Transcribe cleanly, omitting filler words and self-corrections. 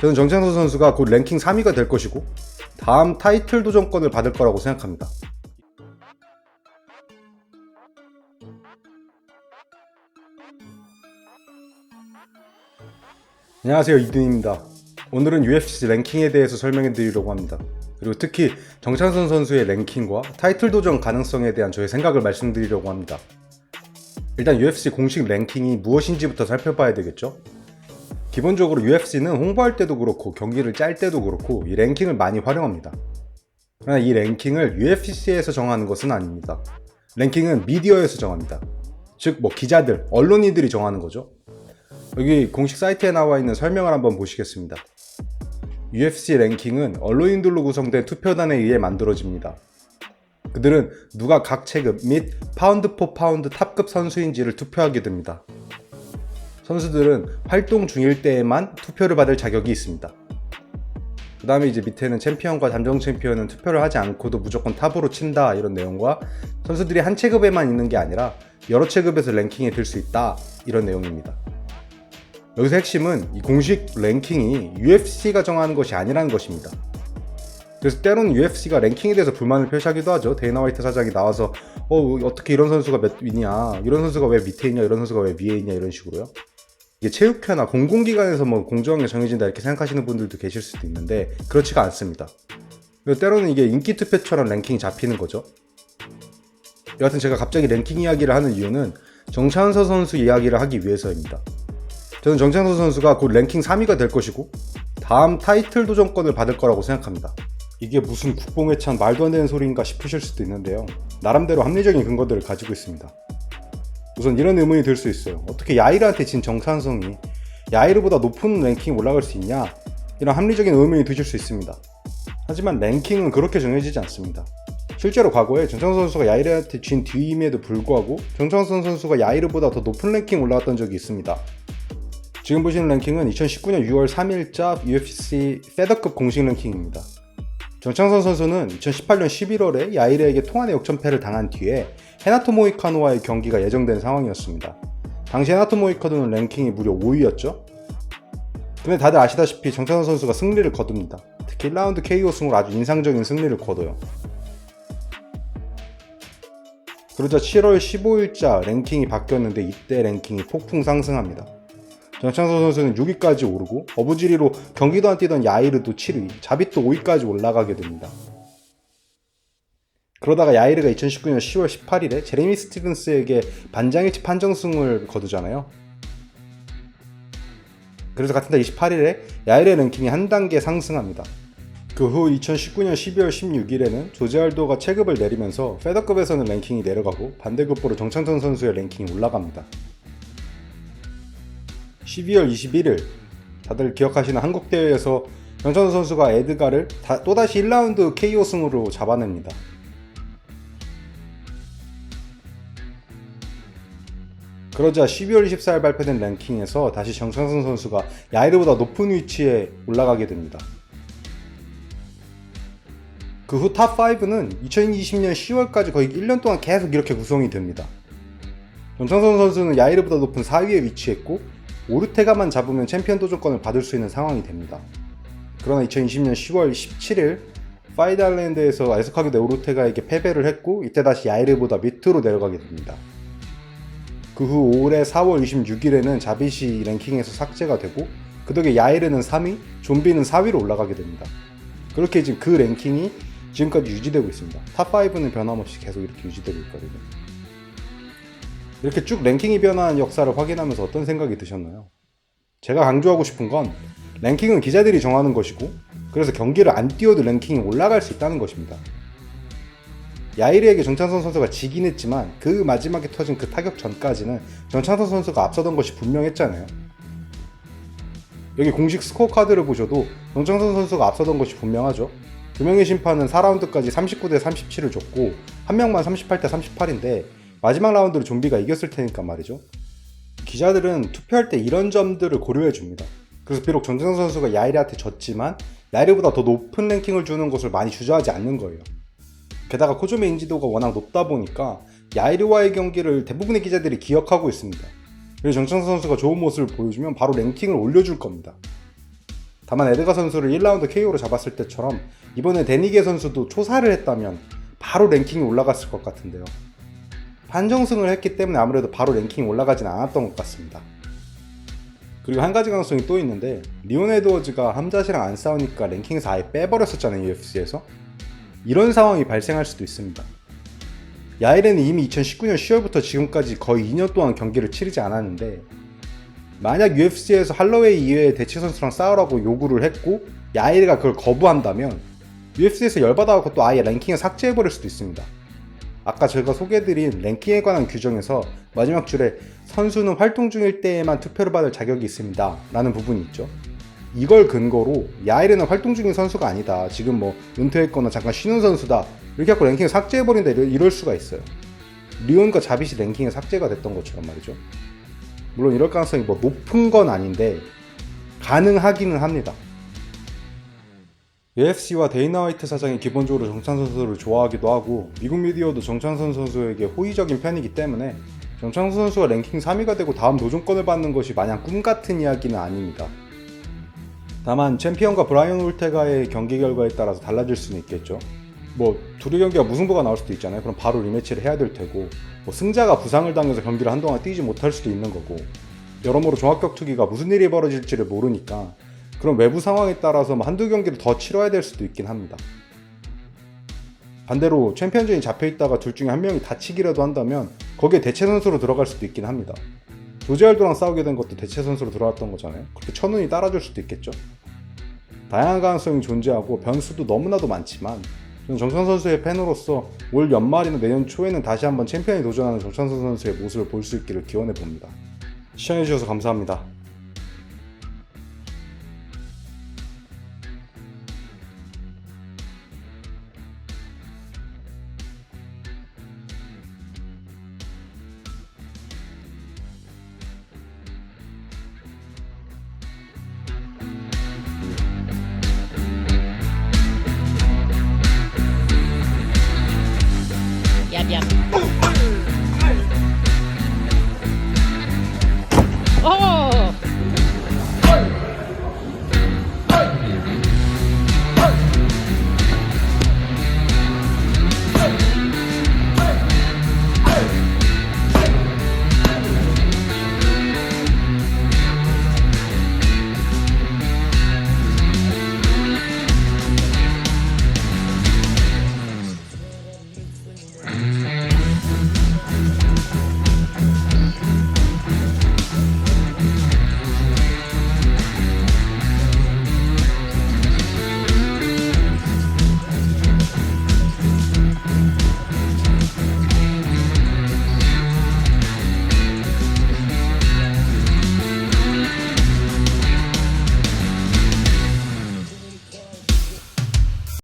저는 정찬성 선수가 곧 랭킹 3위가 될 것이고 다음 타이틀 도전권을 받을 거라고 생각합니다. 안녕하세요, 이든입니다. 오늘은 UFC 랭킹에 대해서 설명해 드리려고 합니다. 그리고 특히 정찬성 선수의 랭킹과 타이틀 도전 가능성에 대한 저의 생각을 말씀드리려고 합니다. 일단 UFC 공식 랭킹이 무엇인지부터 살펴봐야 되겠죠? 기본적으로 UFC는 홍보할 때도 그렇고 경기를 짤 때도 그렇고 이 랭킹을 많이 활용합니다. 그러나 이 랭킹을 UFC에서 정하는 것은 아닙니다. 랭킹은 미디어에서 정합니다. 즉 기자들, 언론인들이 정하는 거죠. 여기 공식 사이트에 나와 있는 설명을 한번 보시겠습니다. UFC 랭킹은 언론인들로 구성된 투표단에 의해 만들어집니다. 그들은 누가 각 체급 및 파운드 포 파운드 탑급 선수인지를 투표하게 됩니다. 선수들은 활동 중일 때에만 투표를 받을 자격이 있습니다. 그 다음에 이제 밑에는 챔피언과 잠정 챔피언은 투표를 하지 않고도 무조건 탑으로 친다, 이런 내용과 선수들이 한 체급에만 있는 게 아니라 여러 체급에서 랭킹에 들 수 있다, 이런 내용입니다. 여기서 핵심은 이 공식 랭킹이 UFC가 정하는 것이 아니라는 것입니다. 그래서 때로는 UFC가 랭킹에 대해서 불만을 표시하기도 하죠. 데이나 화이트 사장이 나와서 어떻게 이런 선수가 몇 위냐, 이런 선수가 왜 밑에 있냐, 이런 선수가 왜 위에 있냐, 이런 식으로요. 이게 체육회나 공공기관에서 공정하게 정해진다 이렇게 생각하시는 분들도 계실 수도 있는데 그렇지가 않습니다. 때로는 이게 인기 투표처럼 랭킹이 잡히는 거죠. 여하튼 제가 갑자기 랭킹 이야기를 하는 이유는 정찬성 선수 이야기를 하기 위해서입니다. 저는 정찬성 선수가 곧 랭킹 3위가 될 것이고 다음 타이틀 도전권을 받을 거라고 생각합니다. 이게 무슨 국뽕에 찬 말도 안 되는 소리인가 싶으실 수도 있는데요. 나름대로 합리적인 근거들을 가지고 있습니다. 우선 이런 의문이 들 수 있어요. 어떻게 야이르한테 진 정찬성이 야이르보다 높은 랭킹에 올라갈 수 있냐? 이런 합리적인 의문이 드실 수 있습니다. 하지만 랭킹은 그렇게 정해지지 않습니다. 실제로 과거에 정찬성 선수가 야이르한테 진 뒤임에도 불구하고 정찬성 선수가 야이르보다 더 높은 랭킹에 올라갔던 적이 있습니다. 지금 보시는 랭킹은 2019년 6월 3일자 UFC 페더급 공식 랭킹입니다. 정찬성 선수는 2018년 11월에 야이르에게 통안의 역전패를 당한 뒤에 헤나토 모이카노와의 경기가 예정된 상황이었습니다. 당시 헤나토 모이카노는 랭킹이 무려 5위였죠. 근데 다들 아시다시피 정찬성 선수가 승리를 거둡니다. 특히 1라운드 KO 승으로 아주 인상적인 승리를 거둬요. 그러자 7월 15일자 랭킹이 바뀌었는데 이때 랭킹이 폭풍 상승합니다. 정찬성 선수는 6위까지 오르고 어부지리로 경기도 안 뛰던 야이르도 7위, 자빗도 5위까지 올라가게 됩니다. 그러다가 야이르가 2019년 10월 18일에 제레미 스티븐스에게 반장일치 판정승을 거두잖아요. 그래서 같은 달 28일에 야이르의 랭킹이 한 단계 상승합니다. 그 후 2019년 12월 16일에는 조제 알도가 체급을 내리면서 페더급에서는 랭킹이 내려가고 반대급부로 정찬성 선수의 랭킹이 올라갑니다. 12월 21일 다들 기억하시는 한국대회에서 정찬성 선수가 에드가를 또다시 1라운드 KO 승으로 잡아냅니다. 그러자 12월 24일 발표된 랭킹에서 다시 정찬성 선수가 야이르보다 높은 위치에 올라가게 됩니다. 그 후 탑5는 2020년 10월까지 거의 1년 동안 계속 이렇게 구성이 됩니다. 정찬성 선수는 야이르보다 높은 4위에 위치했고 오르테가만 잡으면 챔피언 도전권을 받을 수 있는 상황이 됩니다. 그러나 2020년 10월 17일 파이트 아일랜드에서 아이스카게 데 오르테가에게 패배를 했고 이때 다시 야이르보다 밑으로 내려가게 됩니다. 그 후 올해 4월 26일에는 자빗이 랭킹에서 삭제가 되고 그 덕에 야이르는 3위, 좀비는 4위로 올라가게 됩니다. 그렇게 지금 그 랭킹이 지금까지 유지되고 있습니다. 탑5는 변함없이 계속 이렇게 유지되고 있거든요. 이렇게 쭉 랭킹이 변화한 역사를 확인하면서 어떤 생각이 드셨나요? 제가 강조하고 싶은 건 랭킹은 기자들이 정하는 것이고 그래서 경기를 안 뛰어도 랭킹이 올라갈 수 있다는 것입니다. 야이르에게 정찬성 선수가 지긴 했지만 그 마지막에 터진 그 타격 전까지는 정찬성 선수가 앞서던 것이 분명했잖아요. 여기 공식 스코어 카드를 보셔도 정찬성 선수가 앞서던 것이 분명하죠. 두 명의 심판은 4라운드까지 39대 37을 줬고 한 명만 38대 38인데 마지막 라운드를 좀비가 이겼을 테니까 말이죠. 기자들은 투표할 때 이런 점들을 고려해 줍니다. 그래서 비록 정찬성 선수가 야이르한테 졌지만 야이르보다 더 높은 랭킹을 주는 것을 많이 주저하지 않는 거예요. 게다가 코조메 인지도가 워낙 높다 보니까 야이르와의 경기를 대부분의 기자들이 기억하고 있습니다. 그래서 정찬성 선수가 좋은 모습을 보여주면 바로 랭킹을 올려줄 겁니다. 다만 에드가 선수를 1라운드 KO로 잡았을 때처럼 이번에 데니게 선수도 초사를 했다면 바로 랭킹이 올라갔을 것 같은데요. 판정승을 했기 때문에 아무래도 바로 랭킹이 올라가진 않았던 것 같습니다. 그리고 한 가지 가능성이 또 있는데, 리온 에드워즈가 함자시랑 안 싸우니까 랭킹에서 아예 빼버렸었잖아요, UFC에서. 이런 상황이 발생할 수도 있습니다. 야일은 이미 2019년 10월부터 지금까지 거의 2년 동안 경기를 치르지 않았는데, 만약 UFC에서 할로웨이 이외의 대체 선수랑 싸우라고 요구를 했고 야일가 그걸 거부한다면 UFC에서 열받아갖고 또 아예 랭킹을 삭제해버릴 수도 있습니다. 아까 제가 소개해드린 랭킹에 관한 규정에서 마지막 줄에 선수는 활동 중일 때에만 투표를 받을 자격이 있습니다 라는 부분이 있죠. 이걸 근거로 야일은 활동 중인 선수가 아니다, 지금 뭐 은퇴했거나 잠깐 쉬는 선수다, 이렇게 하고 랭킹을 삭제해버린다, 이럴 수가 있어요. 리온과 자빗이 랭킹에 삭제가 됐던 것처럼 말이죠. 물론 이럴 가능성이 뭐 높은 건 아닌데 가능하기는 합니다. UFC와 데이나 화이트 사장이 기본적으로 정찬선 선수를 좋아하기도 하고 미국 미디어도 정찬선 선수에게 호의적인 편이기 때문에 정찬선 선수가 랭킹 3위가 되고 다음 도전권을 받는 것이 마냥 꿈같은 이야기는 아닙니다. 다만 챔피언과 브라이언 올테가의 경기 결과에 따라서 달라질 수는 있겠죠. 뭐 둘의 경기가 무승부가 나올 수도 있잖아요. 그럼 바로 리매치를 해야 될 테고, 뭐 승자가 부상을 당해서 경기를 한동안 뛰지 못할 수도 있는 거고, 여러모로 종합격투기가 무슨 일이 벌어질지를 모르니까 그런 외부 상황에 따라서 한두 경기를 더 치러야 될 수도 있긴 합니다. 반대로 챔피언전이 잡혀있다가 둘 중에 한 명이 다치기라도 한다면 거기에 대체 선수로 들어갈 수도 있긴 합니다. 조지 알도랑 싸우게 된 것도 대체 선수로 들어왔던 거잖아요. 그렇게 천운이 따라줄 수도 있겠죠. 다양한 가능성이 존재하고 변수도 너무나도 많지만 저는 정찬선 선수의 팬으로서 올 연말이나 내년 초에는 다시 한번 챔피언에 도전하는 정찬선 선수의 모습을 볼 수 있기를 기원해 봅니다. 시청해주셔서 감사합니다.